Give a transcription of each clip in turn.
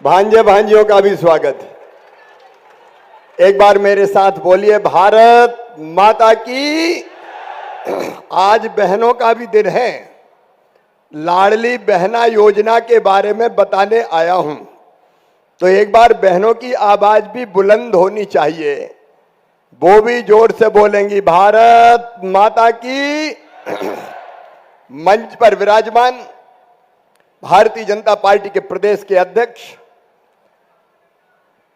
भांजे भांजियों का भी स्वागत। एक बार मेरे साथ बोलिए, भारत माता की। आज बहनों का भी दिन है। लाडली बहना योजना के बारे में बताने आया हूं, तो एक बार बहनों की आवाज भी बुलंद होनी चाहिए। वो भी जोर से बोलेंगी, भारत माता की। मंच पर विराजमान भारतीय जनता पार्टी के प्रदेश के अध्यक्ष,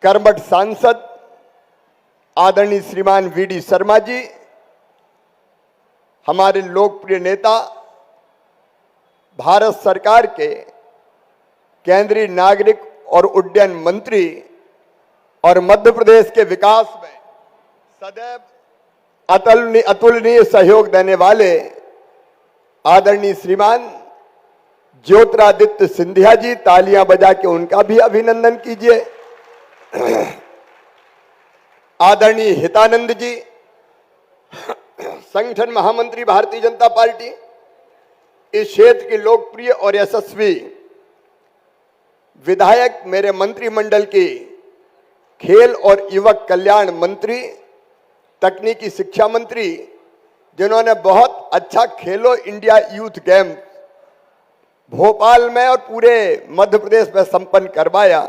कर्मठ सांसद आदरणीय श्रीमान वीडी शर्मा जी, हमारे लोकप्रिय नेता, भारत सरकार के केंद्रीय नागरिक और उड्डयन मंत्री और मध्य प्रदेश के विकास में सदैव अतुलनीय सहयोग देने वाले आदरणीय श्रीमान ज्योतिरादित्य सिंधिया जी, तालियां बजा के उनका भी अभिनंदन कीजिए। आदरणीय हितानंद जी, संगठन महामंत्री भारतीय जनता पार्टी, इस क्षेत्र के लोकप्रिय और यशस्वी विधायक, मेरे मंत्रिमंडल की खेल और युवक कल्याण मंत्री, तकनीकी शिक्षा मंत्री, जिन्होंने बहुत अच्छा खेलो इंडिया यूथ गेम भोपाल में और पूरे मध्य प्रदेश में संपन्न करवाया,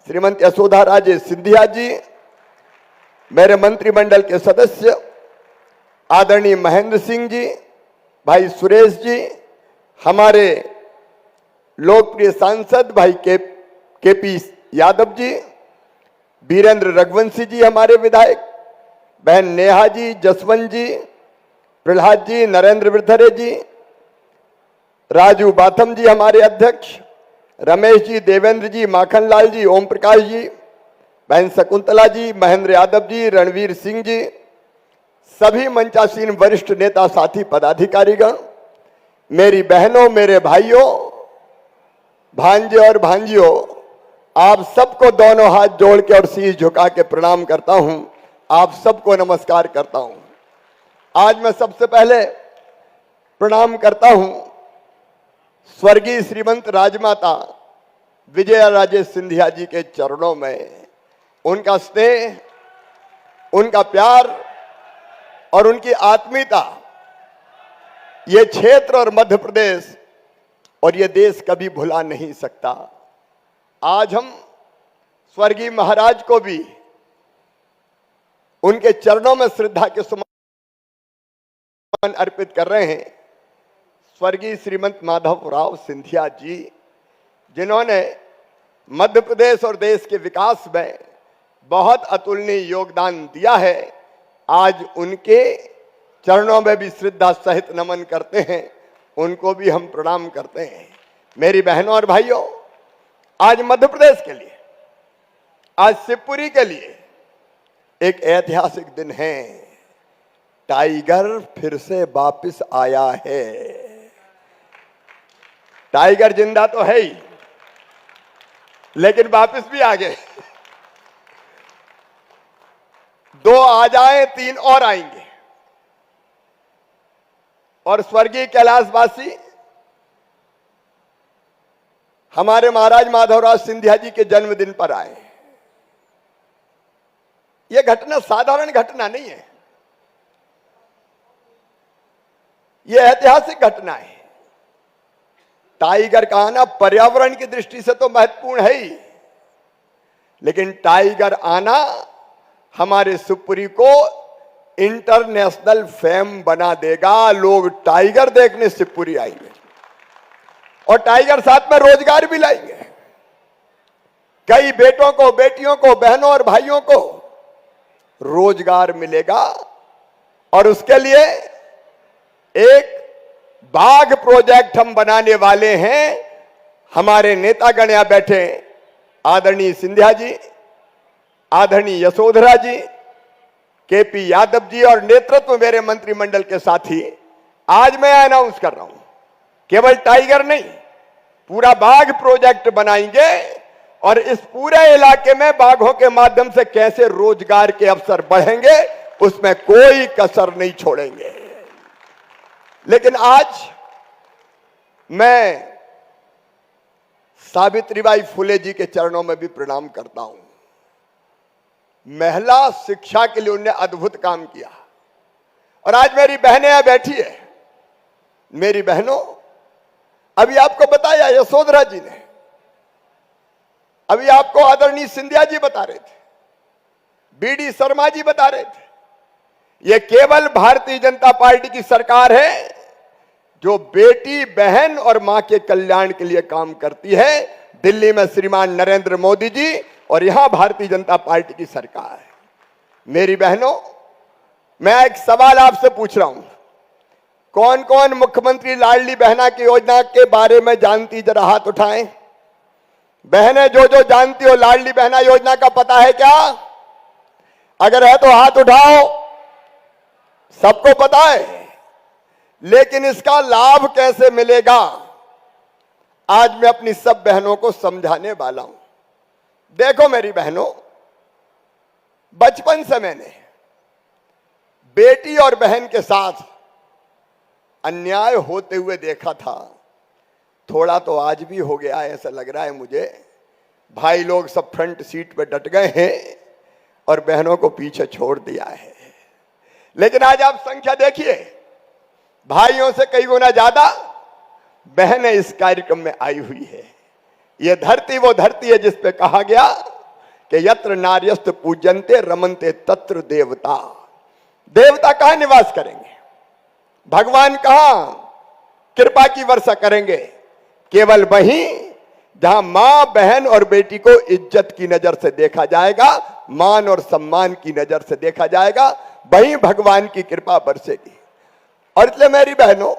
श्रीमती यशोधा राजे सिंधिया जी, मेरे मंत्रिमंडल के सदस्य आदरणीय महेंद्र सिंह जी, भाई सुरेश जी, हमारे लोकप्रिय सांसद भाई केपी यादव जी, वीरेंद्र रघुवंशी जी हमारे विधायक, बहन नेहा जी, जसवंत जी, प्रहलाद जी, नरेंद्र वृद्धरे जी, राजू बाथम जी हमारे अध्यक्ष, रमेश जी, देवेंद्र जी, माखनलाल जी, ओम प्रकाश जी, बहन शकुंतला जी, महेंद्र यादव जी, रणवीर सिंह जी, सभी मंचासीन वरिष्ठ नेता, साथी, पदाधिकारीगण, मेरी बहनों, मेरे भाइयों, भांजे और भांजियों, आप सबको दोनों हाथ जोड़ के और शीश झुका के प्रणाम करता हूं। आप सबको नमस्कार करता हूं। आज मैं सबसे पहले प्रणाम करता हूं स्वर्गीय श्रीमंत राजमाता विजया राजे सिंधिया जी के चरणों में। उनका स्नेह, उनका प्यार और उनकी आत्मीयता ये क्षेत्र और मध्य प्रदेश और ये देश कभी भुला नहीं सकता। आज हम स्वर्गीय महाराज को भी उनके चरणों में श्रद्धा के सुमन अर्पित कर रहे हैं। स्वर्गीय श्रीमंत माधवराव सिंधिया जी, जिन्होंने मध्य प्रदेश और देश के विकास में बहुत अतुलनीय योगदान दिया है, आज उनके चरणों में भी श्रद्धा सहित नमन करते हैं। उनको भी हम प्रणाम करते हैं। मेरी बहनों और भाइयों, आज मध्य प्रदेश के लिए, आज शिवपुरी के लिए एक ऐतिहासिक दिन है। टाइगर फिर से वापस आया है। टाइगर जिंदा तो है ही, लेकिन वापस भी आ गए। 2 आ जाए, 3 और आएंगे। और स्वर्गीय कैलाशवासी हमारे महाराज माधवराव सिंधिया जी के जन्मदिन पर आए। यह घटना साधारण घटना नहीं है, यह ऐतिहासिक घटना है। टाइगर का आना पर्यावरण की दृष्टि से तो महत्वपूर्ण है ही, लेकिन टाइगर आना हमारे शिवपुरी को इंटरनेशनल फेम बना देगा। लोग टाइगर देखने शिवपुरी आएंगे और टाइगर साथ में रोजगार भी लाएंगे। कई बेटों को, बेटियों को, बहनों और भाइयों को रोजगार मिलेगा। और उसके लिए एक बाघ प्रोजेक्ट हम बनाने वाले हैं। हमारे नेतागण यहां बैठे, आदरणीय सिंधिया जी, आदरणीय यशोधरा जी, केपी यादव जी और नेतृत्व मेरे मंत्रिमंडल के साथी, आज मैं अनाउंस कर रहा हूं, केवल टाइगर नहीं, पूरा बाघ प्रोजेक्ट बनाएंगे और इस पूरे इलाके में बाघों के माध्यम से कैसे रोजगार के अवसर बढ़ेंगे, उसमें कोई कसर नहीं छोड़ेंगे। लेकिन आज मैं सावित्रीबाई फुले जी के चरणों में भी प्रणाम करता हूं। महिला शिक्षा के लिए उन्होंने अद्भुत काम किया। और आज मेरी बहनें यहां बैठी है। मेरी बहनों, अभी आपको बताया यशोधरा जी ने, अभी आपको आदरणीय सिंधिया जी बता रहे थे, बीडी शर्मा जी बता रहे थे, यह केवल भारतीय जनता पार्टी की सरकार है जो बेटी, बहन और मां के कल्याण के लिए काम करती है। दिल्ली में श्रीमान नरेंद्र मोदी जी और यहां भारतीय जनता पार्टी की सरकार है। मेरी बहनों, मैं एक सवाल आपसे पूछ रहा हूं, कौन कौन मुख्यमंत्री लाडली बहना की योजना के बारे में जानती, जरा हाथ उठाएं। बहनें जो जो जानती हो लाडली बहना योजना का पता है क्या? अगर है तो हाथ उठाओ। सबको पता है, लेकिन इसका लाभ कैसे मिलेगा, आज मैं अपनी सब बहनों को समझाने वाला हूं। देखो मेरी बहनों, बचपन से मैंने बेटी और बहन के साथ अन्याय होते हुए देखा था। थोड़ा तो आज भी हो गया है, ऐसा लग रहा है मुझे। भाई लोग सब फ्रंट सीट पे डट गए हैं और बहनों को पीछे छोड़ दिया है। लेकिन आज आप संख्या देखिए, भाइयों से कई गुना ज्यादा बहनें इस कार्यक्रम में आई हुई है। यह धरती वो धरती है जिस पे कहा गया कि यत्र नार्यस्त पूजन्ते रमन्ते तत्र देवता। देवता कहां निवास करेंगे, भगवान कहां कृपा की वर्षा करेंगे? केवल वहीं जहां मां, बहन और बेटी को इज्जत की नजर से देखा जाएगा, मान और सम्मान की नजर से देखा जाएगा, वहीं भगवान की कृपा बरसेगी। और इसलिए मेरी बहनों,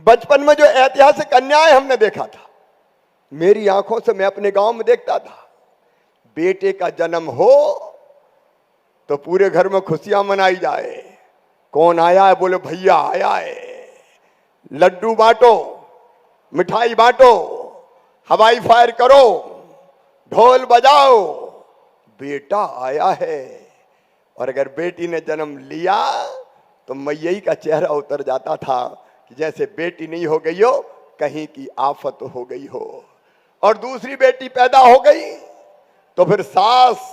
बचपन में जो ऐतिहासिक अन्याय हमने देखा था, मेरी आंखों से मैं अपने गांव में देखता था। बेटे का जन्म हो तो पूरे घर में खुशियां मनाई जाए। कौन आया है? बोले भैया आया है। लड्डू बांटो, मिठाई बांटो, हवाई फायर करो, ढोल बजाओ, बेटा आया है। और अगर बेटी ने जन्म लिया तो मैयई का चेहरा उतर जाता था कि जैसे बेटी नहीं हो गई हो, कहीं की आफत हो गई हो। और दूसरी बेटी पैदा हो गई तो फिर सास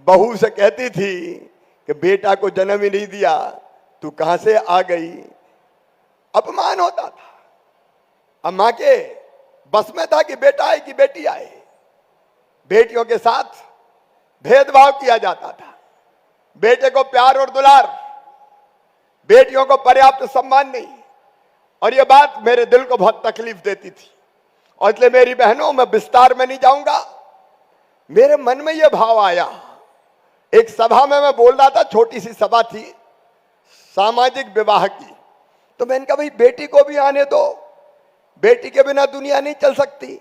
बहू से कहती थी कि बेटा को जन्म ही नहीं दिया, तू कहां से आ गई। अपमान होता था। अब मां के बस में था कि बेटा आए कि बेटी आए। बेटियों के साथ भेदभाव किया जाता था। बेटे को प्यार और दुलार, बेटियों को पर्याप्त सम्मान नहीं। और यह बात मेरे दिल को बहुत तकलीफ देती थी। और इसलिए मेरी बहनों, मैं विस्तार में नहीं जाऊंगा, मेरे मन में यह भाव आया। एक सभा में मैं बोल रहा था, छोटी सी सभा थी सामाजिक विवाह की। तो मैंने कहा भाई बेटी को भी आने दो, बेटी के बिना दुनिया नहीं चल सकती।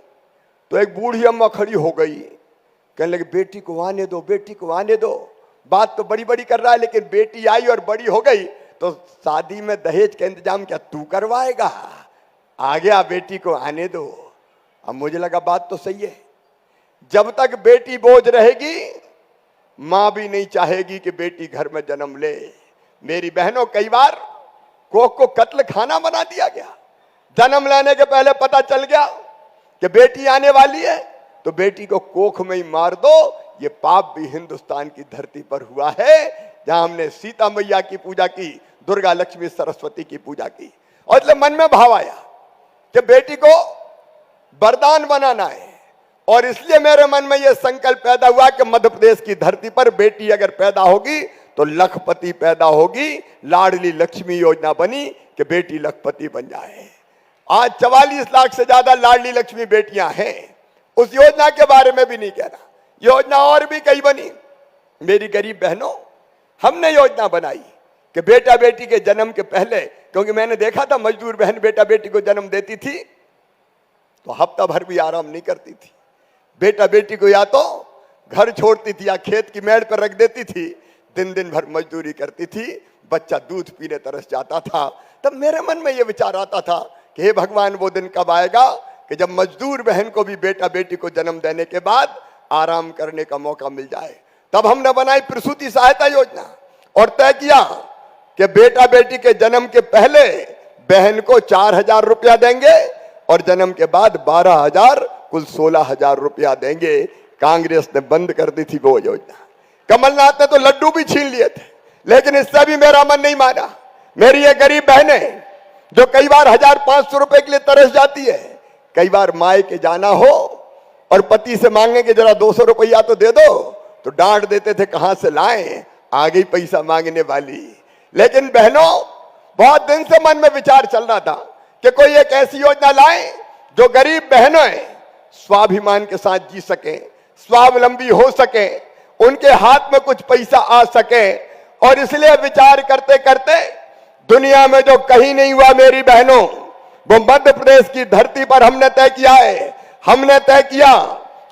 तो एक बूढ़ी अम्मा खड़ी हो गई, कहने लगी बेटी को आने दो, बेटी को आने दो। बात तो बड़ी बड़ी कर रहा है, लेकिन बेटी आई और बड़ी हो गई तो शादी में दहेज का इंतजाम क्या तू करवाएगा? आ गया, बेटी को आने दो। अब मुझे लगा बात तो सही है। जब तक बेटी बोझ रहेगी, मां भी नहीं चाहेगी कि बेटी घर में जन्म ले। मेरी बहनों, कई बार कोख को कत्ल खाना बना दिया गया। जन्म लेने के पहले पता चल गया कि बेटी आने वाली है तो बेटी को कोख में ही मार दो। ये पाप भी हिंदुस्तान की धरती पर हुआ है, जहां हमने सीता मैया की पूजा की, दुर्गा, लक्ष्मी, सरस्वती की पूजा की। और इसलिए मन में भाव आया कि बेटी को वरदान बनाना है। और इसलिए मेरे मन में यह संकल्प पैदा हुआ कि मध्य प्रदेश की धरती पर बेटी अगर पैदा होगी तो लखपति पैदा होगी। लाडली लक्ष्मी योजना बनी कि बेटी लखपति बन जाए। आज 44 लाख से ज्यादा लाडली लक्ष्मी बेटियां हैं। उस योजना के बारे में भी नहीं कहना, योजना और भी कई बनी। मेरी गरीब बहनों, हमने योजना बनाई कि बेटा बेटी के जन्म के पहले, क्योंकि मैंने देखा था मजदूर बहन बेटा बेटी को जन्म देती थी तो हफ्ता भर भी आराम नहीं करती थी। बेटा बेटी को या तो घर छोड़ती थी या खेत की मेड़ पर रख देती थी, दिन दिन भर मजदूरी करती थी, बच्चा दूध पीने तरस जाता था। तब मेरे मन में यह विचार आता था कि हे भगवान, वो दिन कब आएगा कि जब मजदूर बहन को भी बेटा बेटी को जन्म देने के बाद आराम करने का मौका मिल जाए। तब हमने बनाई प्रसूति सहायता योजना और तय किया कि बेटा बेटी के जन्म के पहले बहन को 4,000 रुपया देंगे और जन्म के बाद 12,000 कुल 16,000 रुपया देंगे। कांग्रेस ने बंद कर दी थी वो योजना। कमलनाथ ने तो लड्डू भी छीन लिए थे, लेकिन इससे भी मेरा मन नहीं माना। मेरी ये गरीब बहनें जो कई बार 1,500 रुपए के लिए तरस जाती है, कई बार माए के जाना हो और पति से मांगे कि जरा 200 रुपया तो दे दो, तो डांट देते थे कहां से लाएं, आ गई पैसा मांगने वाली। लेकिन बहनों, बहुत दिन से मन में विचार चल रहा था कि कोई एक ऐसी योजना लाए जो गरीब बहनों स्वाभिमान के साथ जी सके, स्वावलंबी हो सके, उनके हाथ में कुछ पैसा आ सके। और इसलिए विचार करते करते दुनिया में जो कहीं नहीं हुआ मेरी बहनों, वो मध्य प्रदेश की धरती पर हमने तय किया है। हमने तय किया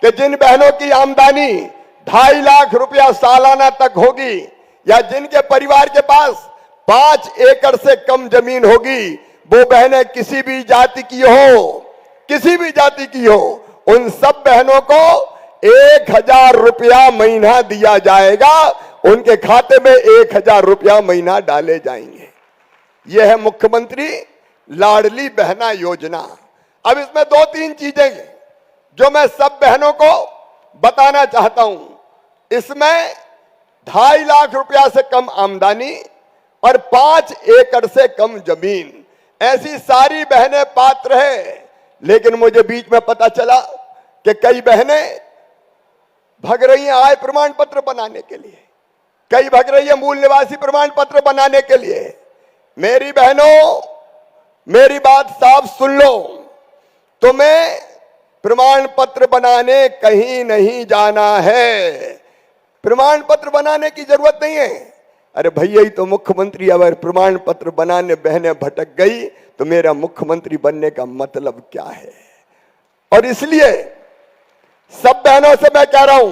कि जिन बहनों की आमदनी 2.5 लाख रुपया सालाना तक होगी, या जिनके परिवार के पास 5 एकड़ से कम जमीन होगी, वो बहनें किसी भी जाति की हो, किसी भी जाति की हो, उन सब बहनों को 1,000 रुपया महीना दिया जाएगा। उनके खाते में 1,000 रुपया महीना डाले जाएंगे। यह है मुख्यमंत्री लाडली बहना योजना। अब इसमें 2-3 चीजें जो मैं सब बहनों को बताना चाहता हूं। इसमें 2.5 लाख रुपया से कम आमदनी और 5 एकड़ से कम जमीन, ऐसी सारी बहनें पात्र है। लेकिन मुझे बीच में पता चला कि कई बहनें भग रही हैं आय प्रमाण पत्र बनाने के लिए, कई भग रही है मूल निवासी प्रमाण पत्र बनाने के लिए। मेरी बहनों, मेरी बात साफ सुन लो, तुम्हें प्रमाण पत्र बनाने कहीं नहीं जाना है। प्रमाण पत्र बनाने की जरूरत नहीं है। अरे भैया, ही तो मुख्यमंत्री, अगर प्रमाण पत्र बनाने बहनें भटक गई तो मेरा मुख्यमंत्री बनने का मतलब क्या है? और इसलिए सब बहनों से मैं कह रहा हूं,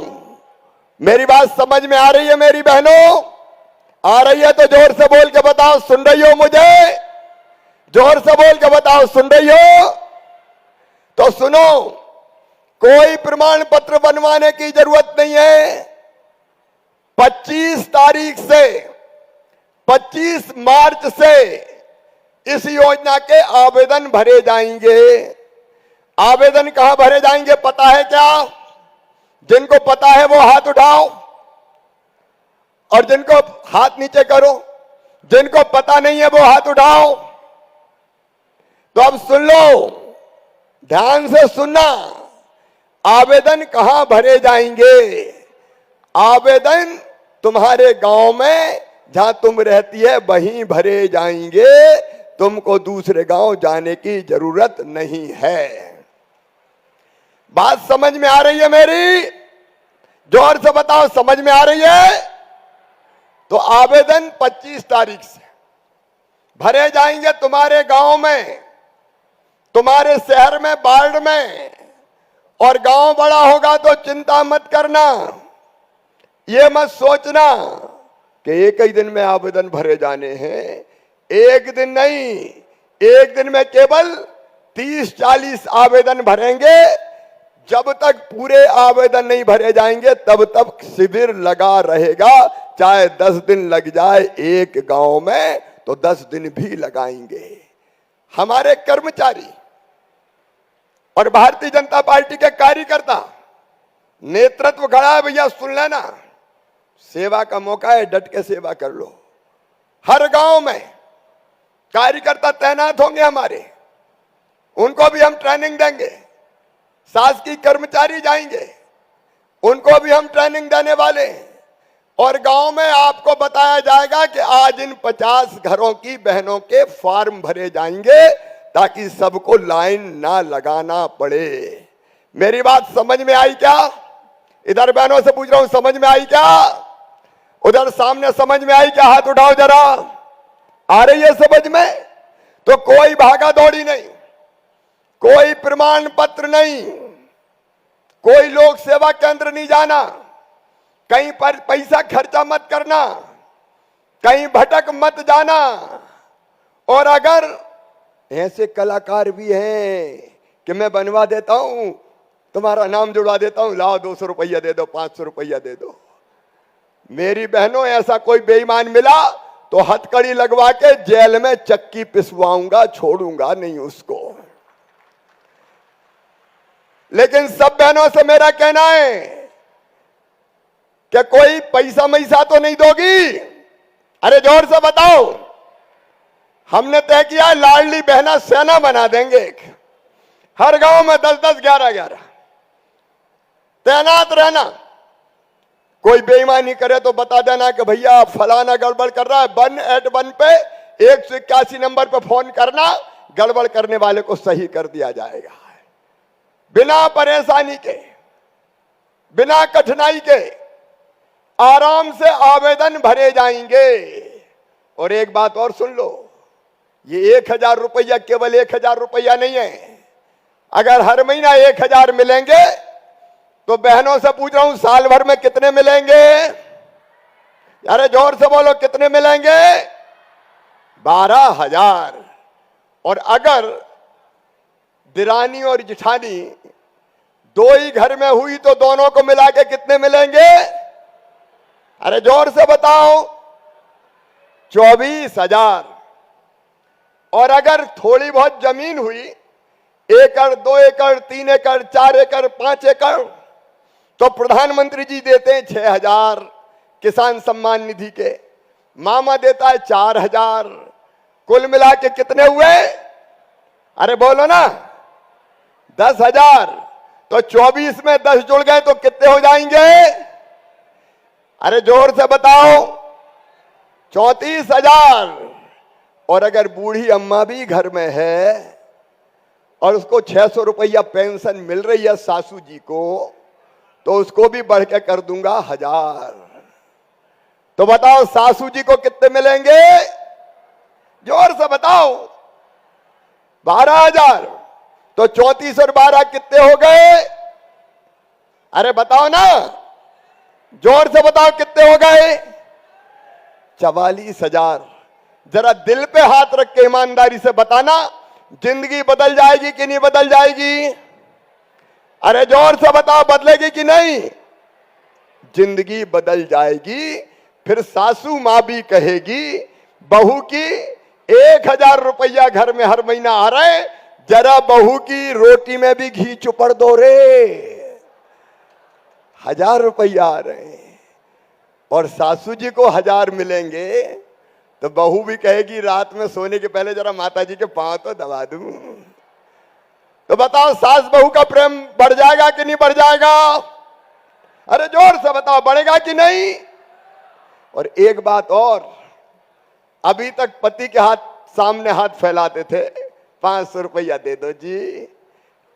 मेरी बात समझ में आ रही है मेरी बहनों? आ रही है तो जोर से बोल के बताओ, सुन रही हो मुझे? जोर से बोल के बताओ, सुन रही हो? तो सुनो, कोई प्रमाण पत्र बनवाने की जरूरत नहीं है। 25 तारीख से 25 मार्च से इस योजना के आवेदन भरे जाएंगे। आवेदन कहां भरे जाएंगे पता है क्या? जिनको पता है वो हाथ उठाओ, और जिनको हाथ नीचे करो। जिनको पता नहीं है वो हाथ उठाओ। तो अब सुन लो, ध्यान से सुनना। आवेदन कहां भरे जाएंगे? आवेदन तुम्हारे गांव में जहां तुम रहती है वहीं भरे जाएंगे। तुमको दूसरे गांव जाने की जरूरत नहीं है। बात समझ में आ रही है मेरी? जोर से बताओ, समझ में आ रही है? तो आवेदन 25 तारीख से भरे जाएंगे तुम्हारे गांव में, तुम्हारे शहर में, वार्ड में। और गांव बड़ा होगा तो चिंता मत करना, ये मत सोचना कि एक ही दिन में आवेदन भरे जाने हैं। एक दिन नहीं, एक दिन में केवल 30-40 आवेदन भरेंगे। जब तक पूरे आवेदन नहीं भरे जाएंगे तब तक शिविर लगा रहेगा। चाहे 10 दिन लग जाए एक गांव में तो 10 दिन भी लगाएंगे। हमारे कर्मचारी और भारतीय जनता पार्टी के कार्यकर्ता, नेतृत्व खड़ा है भैया, सुन लेना। सेवा का मौका है, डट के सेवा कर लो। हर गांव में कार्यकर्ता तैनात होंगे हमारे, उनको भी हम ट्रेनिंग देंगे। शासकीय कर्मचारी जाएंगे, उनको भी हम ट्रेनिंग देने वाले हैं। और गांव में आपको बताया जाएगा कि आज इन 50 घरों की बहनों के फॉर्म भरे जाएंगे ताकि सबको लाइन ना लगाना पड़े। मेरी बात समझ में आई क्या? इधर बहनों से पूछ रहा हूं, समझ में आई क्या? उधर सामने समझ में आई क्या? हाथ उठाओ जरा। आ रही है समझ में? तो कोई भागा दौड़ी नहीं, कोई प्रमाण पत्र नहीं, कोई लोक सेवा केंद्र नहीं जाना, कहीं पर पैसा खर्चा मत करना, कहीं भटक मत जाना। और अगर ऐसे कलाकार भी हैं कि मैं बनवा देता हूं, तुम्हारा नाम जुड़वा देता हूं, लाओ 200 रुपया दे दो, 500 रुपया दे दो। मेरी बहनों, ऐसा कोई बेईमान मिला तो हथकड़ी लगवा के जेल में चक्की पिसवाऊंगा, छोड़ूंगा नहीं उसको। लेकिन सब बहनों से मेरा कहना है कि कोई पैसा मैसा तो नहीं दोगी? अरे जोर से बताओ। हमने तय किया लाडली बहना सेना बना देंगे, हर गांव में 10-10, 11-11 तैनात रहना। कोई बेईमानी करे तो बता देना कि भैया फलाना गड़बड़ कर रहा है, 181 पे 181 नंबर पे फोन करना, गड़बड़ करने वाले को सही कर दिया जाएगा। बिना परेशानी के, बिना कठिनाई के आराम से आवेदन भरे जाएंगे। और एक बात और सुन लो, ये 1000 रुपया केवल 1000 रुपया नहीं है। अगर हर महीना 1000 मिलेंगे तो बहनों से पूछ रहा हूं साल भर में कितने मिलेंगे? अरे जोर से बोलो, कितने मिलेंगे? 12,000। और अगर दिरानी और जिठानी दो ही घर में हुई तो दोनों को मिला के कितने मिलेंगे? अरे जोर से बताओ, 24,000। और अगर थोड़ी बहुत जमीन हुई, 1 एकड़, 2 एकड़, 3 एकड़, 4 एकड़, 5 एकड़, तो प्रधानमंत्री जी देते हैं 6,000 किसान सम्मान निधि के, मामा देता है 4,000। कुल मिला के कितने हुए? अरे बोलो ना, 10,000। तो 24 में 10 जुड़ गए तो कितने हो जाएंगे? अरे जोर से बताओ, 34,000। और अगर बूढ़ी अम्मा भी घर में है और उसको 600 रुपया पेंशन मिल रही है सासू जी को, तो उसको भी बढ़ के कर दूंगा 1000। तो बताओ सासू जी को कितने मिलेंगे? जोर से बताओ। 12,000। तो 34 और 12 कितने हो गए? अरे बताओ ना, जोर से बताओ कितने हो गए? 44,000। जरा दिल पे हाथ रख के ईमानदारी से बताना, जिंदगी बदल जाएगी कि नहीं बदल जाएगी? अरे जोर से बताओ, बदलेगी कि नहीं? जिंदगी बदल जाएगी। फिर सासू मां भी कहेगी बहू की 1000 रुपया घर में हर महीना आ रहा है, जरा बहू की रोटी में भी घी चुपड़ दो रे। 1000 रुपया आ रहे हैं और सासू जी को 1000 मिलेंगे, तो बहू भी कहेगी रात में सोने के पहले जरा माता जी के पांव तो दबा दूं। तो बताओ सास बहू का प्रेम बढ़ जाएगा कि नहीं बढ़ जाएगा? अरे जोर से बताओ, बढ़ेगा कि नहीं? और एक बात और, अभी तक पति के हाथ सामने हाथ फैलाते थे, 500 रुपया दे दो जी।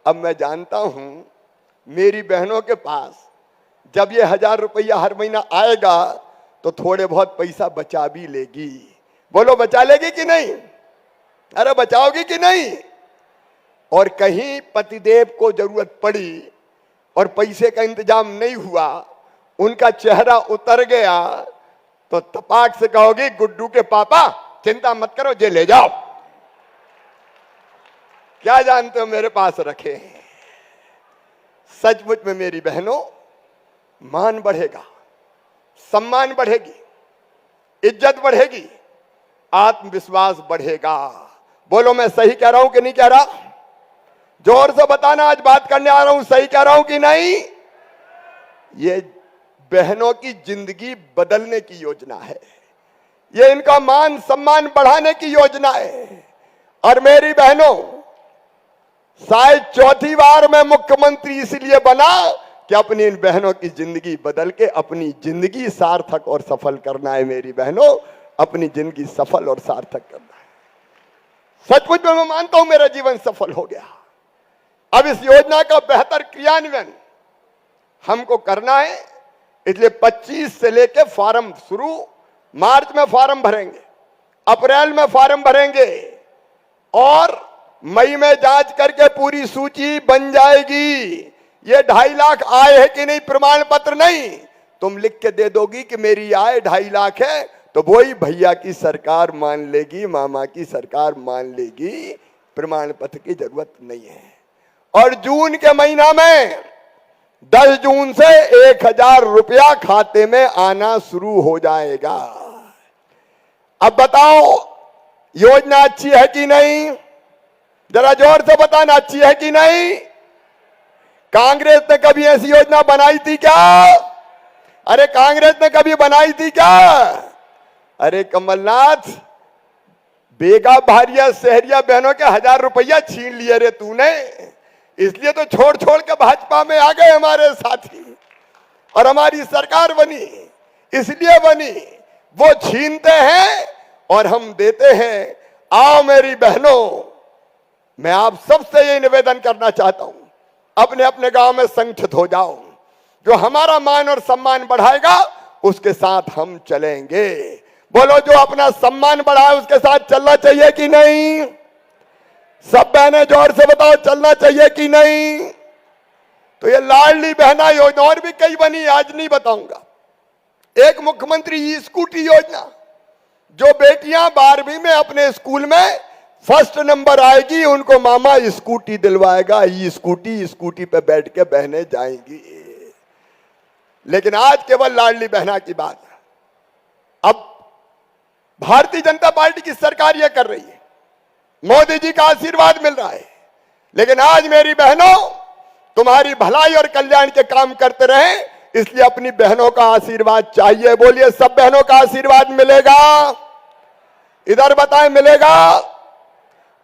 अब मैं जानता हूं मेरी बहनों के पास जब ये 1000 रुपया हर महीना आएगा तो थोड़े बहुत पैसा बचा भी लेगी। बोलो बचा लेगी कि नहीं? अरे बचाओगी कि नहीं? और कहीं पतिदेव को जरूरत पड़ी और पैसे का इंतजाम नहीं हुआ, उनका चेहरा उतर गया, तो तपाक से कहोगी गुड्डू के पापा चिंता मत करो, जे ले जाओ। क्या जानते हो मेरे पास रखे हैं। सचमुच में मेरी बहनों, मान बढ़ेगा, सम्मान बढ़ेगी, इज्जत बढ़ेगी, आत्मविश्वास बढ़ेगा। बोलो मैं सही कह रहा हूं कि नहीं कह रहा? जोर से बताना, आज बात करने आ रहा हूं, सही कह रहा हूं कि नहीं? ये बहनों की जिंदगी बदलने की योजना है, ये इनका मान सम्मान बढ़ाने की योजना है। और मेरी बहनों, शायद चौथी बार मैं मुख्यमंत्री इसलिए बना कि अपनी इन बहनों की जिंदगी बदल के अपनी जिंदगी सार्थक और सफल करना है। मेरी बहनों, अपनी जिंदगी सफल और सार्थक करना है। सचमुच में मैं मानता हूं मेरा जीवन सफल हो गया। अब इस योजना का बेहतर क्रियान्वयन हमको करना है, इसलिए 25 से लेके फॉर्म शुरू, मार्च में फॉर्म भरेंगे, अप्रैल में फॉर्म भरेंगे और मई में जांच करके पूरी सूची बन जाएगी। ये 2.5 लाख आय है कि नहीं, प्रमाण पत्र नहीं, तुम लिख के दे दोगी कि मेरी आय 2.5 लाख है, तो वही भैया की सरकार मान लेगी, मामा की सरकार मान लेगी, प्रमाण पत्र की जरूरत नहीं है। और जून के महीना में 10 जून से 1000 रुपया खाते में आना शुरू हो जाएगा। अब बताओ योजना अच्छी है कि नहीं? जरा जोर से बताना, अच्छी है कि नहीं? कांग्रेस ने कभी ऐसी योजना बनाई थी क्या? अरे कांग्रेस ने कभी बनाई थी क्या? अरे कमलनाथ, बेगा भारिया शहरिया बहनों के 1000 रुपया छीन लिए रे तूने, इसलिए तो छोड़ छोड़ के भाजपा में आ गए हमारे साथी और हमारी सरकार बनी। इसलिए बनी, वो छीनते हैं और हम देते हैं। आओ मेरी बहनों, मैं आप सबसे ये निवेदन करना चाहता हूं, अपने अपने गांव में संगठित हो जाओ। जो हमारा मान और सम्मान बढ़ाएगा उसके साथ हम चलेंगे। बोलो, जो अपना सम्मान बढ़ाए उसके साथ चलना चाहिए कि नहीं? सब बहनें जोर से बताओ, चलना चाहिए कि नहीं? तो ये लाडली बहना योजना और भी कई बनी, आज नहीं बताऊंगा। एक मुख्यमंत्री ई स्कूटी योजना, जो बेटियां 12वीं में अपने स्कूल में फर्स्ट नंबर आएगी उनको मामा स्कूटी दिलवाएगा। ई स्कूटी पे बैठ के बहनें जाएंगी। लेकिन आज केवल लाडली बहना की बात है। अब भारतीय जनता पार्टी की सरकार यह कर रही है, मोदी जी का आशीर्वाद मिल रहा है। लेकिन आज मेरी बहनों, तुम्हारी भलाई और कल्याण के काम करते रहे, इसलिए अपनी बहनों का आशीर्वाद चाहिए। बोलिए, सब बहनों का आशीर्वाद मिलेगा? इधर बताएं मिलेगा,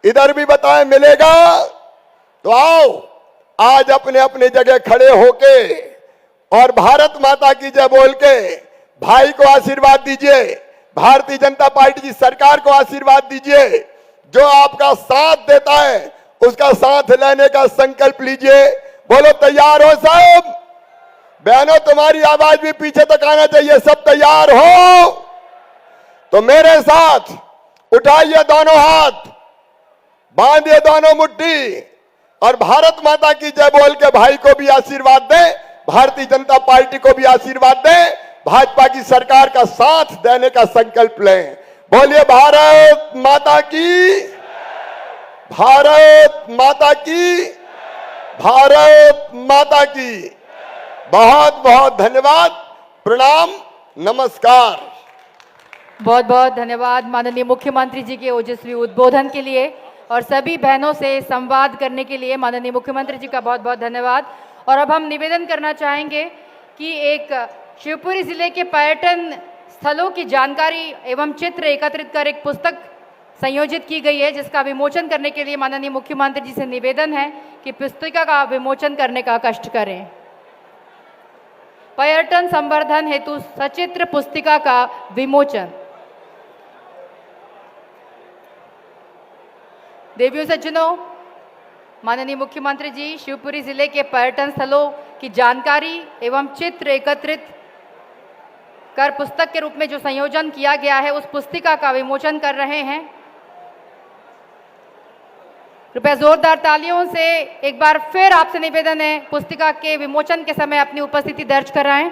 इधर भी बताएं मिलेगा। तो आओ आज अपने अपने जगह खड़े होके और भारत माता की जय बोल के भाई को आशीर्वाद दीजिए, भारतीय जनता पार्टी की सरकार को आशीर्वाद दीजिए। जो आपका साथ देता है उसका साथ लेने का संकल्प लीजिए। बोलो, तैयार हो सब? बहनों, तुम्हारी आवाज भी पीछे तक आना चाहिए। सब तैयार हो तो मेरे साथ उठाइए दोनों हाथ, बांधिए दोनों मुट्ठी और भारत माता की जय बोल के भाई को भी आशीर्वाद दें, भारतीय जनता पार्टी को भी आशीर्वाद दें, भाजपा की सरकार का साथ देने का संकल्प लें। बोलिए, भारत माता की, भारत माता की, भारत माता की। बहुत बहुत धन्यवाद, प्रणाम, नमस्कार। बहुत बहुत धन्यवाद माननीय मुख्यमंत्री जी के ओजस्वी उद्बोधन के लिए और सभी बहनों से संवाद करने के लिए माननीय मुख्यमंत्री जी का बहुत बहुत धन्यवाद। और अब हम निवेदन करना चाहेंगे कि एक शिवपुरी जिले के पर्यटन स्थलों की जानकारी एवं चित्र एकत्रित कर एक पुस्तक संयोजित की गई है, जिसका विमोचन करने के लिए माननीय मुख्यमंत्री जी से निवेदन है कि पुस्तिका का विमोचन करने का कष्ट करें। पर्यटन संवर्धन हेतु सचित्र पुस्तिका का विमोचन। देवियों सज्जनों, माननीय मुख्यमंत्री जी शिवपुरी जिले के पर्यटन स्थलों की जानकारी एवं चित्र एकत्रित कर पुस्तक के रूप में जो संयोजन किया गया है उस पुस्तिका का विमोचन कर रहे हैं। कृपया जोरदार तालियों से एक बार फिर आपसे निवेदन है, पुस्तिका के विमोचन के समय अपनी उपस्थिति दर्ज कराएं।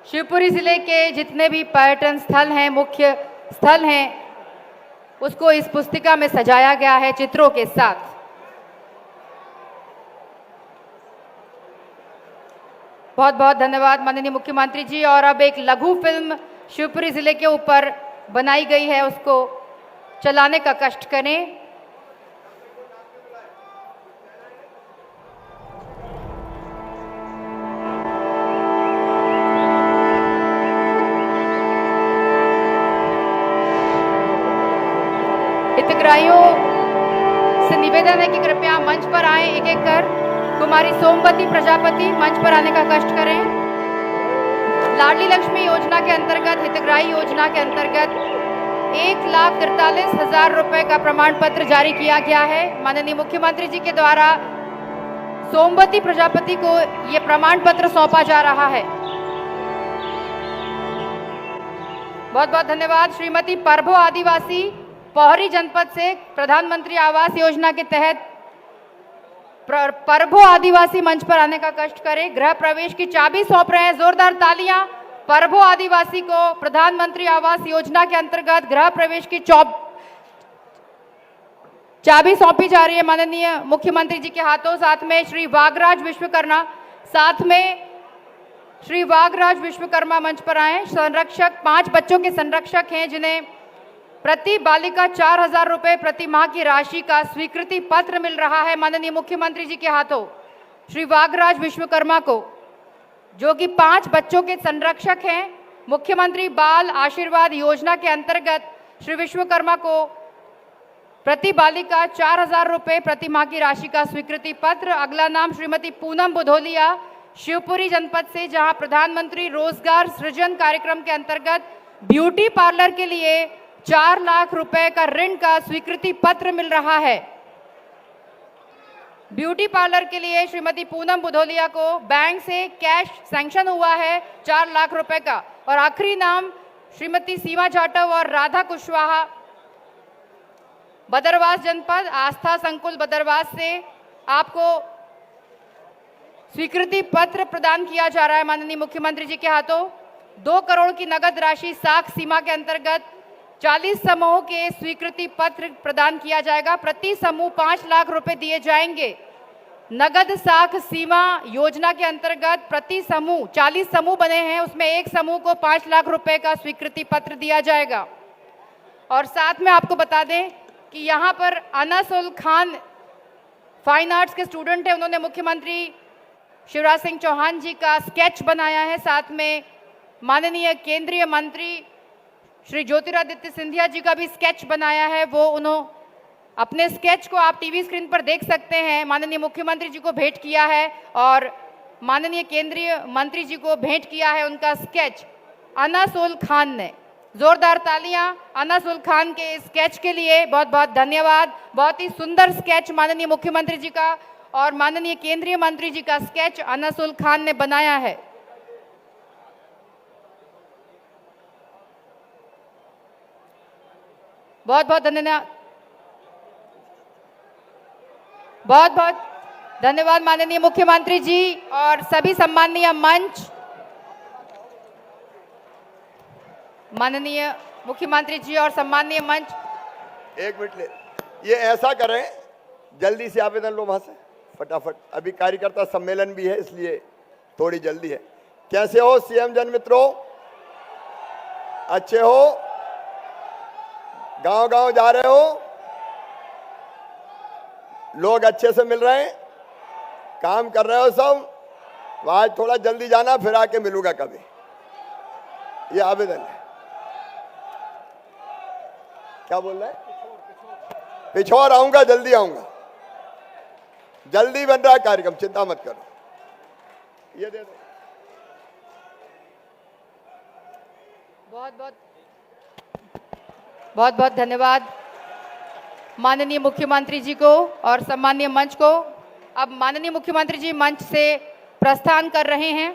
शिवपुरी जिले के जितने भी पर्यटन स्थल हैं, मुख्य स्थल हैं, उसको इस पुस्तिका में सजाया गया है चित्रों के साथ। बहुत बहुत धन्यवाद माननीय मुख्यमंत्री जी। और अब एक लघु फिल्म शिवपुरी जिले के ऊपर बनाई गई है, उसको चलाने का कष्ट करें। हितग्राहियों से निवेदन है कि कृपया मंच पर आए एक एक कर। कुमारी सोमवती प्रजापति मंच पर आने का कष्ट करें। लाडली लक्ष्मी योजना के अंतर्गत, हितग्राही योजना के अंतर्गत 1,43,000 रुपए का प्रमाण पत्र जारी किया गया है। माननीय मुख्यमंत्री जी के द्वारा सोमवती प्रजापति को ये प्रमाण पत्र सौंपा जा रहा है। बहुत बहुत धन्यवाद। श्रीमती परभो आदिवासी पौहरी जनपद से प्रधानमंत्री आवास योजना के तहत परभो आदिवासी मंच पर आने का कष्ट करें। गृह प्रवेश की चाबी सौंप रहे हैं, जोरदार तालियां परभो आदिवासी को। प्रधानमंत्री आवास योजना के अंतर्गत गृह प्रवेश की चाबी सौंपी जा रही है माननीय मुख्यमंत्री जी के हाथों। साथ में श्री वागराज विश्वकर्मा, साथ में श्री वागराज विश्वकर्मा मंच पर आए। संरक्षक, 5 बच्चों के संरक्षक हैं जिन्हें प्रति बालिका 4,000 रुपए प्रति माह की राशि का स्वीकृति पत्र मिल रहा है माननीय मुख्यमंत्री जी के हाथों श्री वागराज विश्वकर्मा को, जो कि 5 बच्चों के संरक्षक हैं। मुख्यमंत्री बाल आशीर्वाद योजना के अंतर्गत श्री विश्वकर्मा को प्रति बालिका 4,000 रुपए प्रति माह की राशि का स्वीकृति पत्र। अगला नाम श्रीमती पूनम बुधोलिया, शिवपुरी जनपद से, जहां प्रधानमंत्री रोजगार सृजन कार्यक्रम के अंतर्गत ब्यूटी पार्लर के लिए 4 लाख रुपए का ऋण का स्वीकृति पत्र मिल रहा है। ब्यूटी पार्लर के लिए श्रीमती पूनम बुधोलिया को बैंक से कैश सैंक्शन हुआ है 4 लाख रुपए का। और आखिरी नाम श्रीमती सीमा जाटव और राधा कुशवाहा, बदरवास जनपद, आस्था संकुल बदरवास से, आपको स्वीकृति पत्र प्रदान किया जा रहा है माननीय मुख्यमंत्री जी के हाथों। 2 करोड़ की नगद राशि साख सीमा के अंतर्गत 40 समूहों के स्वीकृति पत्र प्रदान किया जाएगा। प्रति समूह 5 लाख रुपए दिए जाएंगे। नगद साख सीमा योजना के अंतर्गत प्रति समूह 40 समूह बने हैं, उसमें एक समूह को 5 लाख रुपए का स्वीकृति पत्र दिया जाएगा। और साथ में आपको बता दें कि यहाँ पर अनस उल खान फाइन आर्ट्स के स्टूडेंट हैं, उन्होंने मुख्यमंत्री शिवराज सिंह चौहान जी का स्केच बनाया है। साथ में माननीय केंद्रीय मंत्री श्री ज्योतिरादित्य सिंधिया जी का भी स्केच बनाया है। वो उन्होंने अपने स्केच को आप टीवी स्क्रीन पर देख सकते हैं, माननीय मुख्यमंत्री जी को भेंट किया है और माननीय केंद्रीय मंत्री जी को भेंट किया है उनका स्केच अनस उल खान ने। जोरदार तालियां अनस उल खान के स्केच के लिए। बहुत बहुत धन्यवाद। बहुत ही सुंदर स्केच माननीय मुख्यमंत्री जी का और माननीय केंद्रीय मंत्री जी का स्केच अनस उल खान ने बनाया है। बहुत बहुत धन्यवाद, बहुत बहुत धन्यवाद माननीय मुख्यमंत्री जी और सभी सम्माननीय मंच। माननीय मुख्यमंत्री जी और सम्माननीय मंच, 1 मिनट ले, ये ऐसा करें, जल्दी से आवेदन लो वहां से फटाफट, अभी कार्यकर्ता सम्मेलन भी है इसलिए थोड़ी जल्दी है। कैसे हो सीएम जन मित्रों? अच्छे हो? गांव गांव जा रहे हो? लोग अच्छे से मिल रहे हैं? काम कर रहे हो सब? तो आज थोड़ा जल्दी जाना, फिर आके मिलूंगा कभी। ये आवेदन है। क्या बोल रहे हैं? पिछोर आऊंगा, जल्दी आऊंगा, जल्दी बन रहा है कार्यक्रम, चिंता मत करो। ये दे दो। बहुत बहुत धन्यवाद माननीय मुख्यमंत्री जी को और सम्माननीय मंच को। अब माननीय मुख्यमंत्री जी मंच से प्रस्थान कर रहे हैं।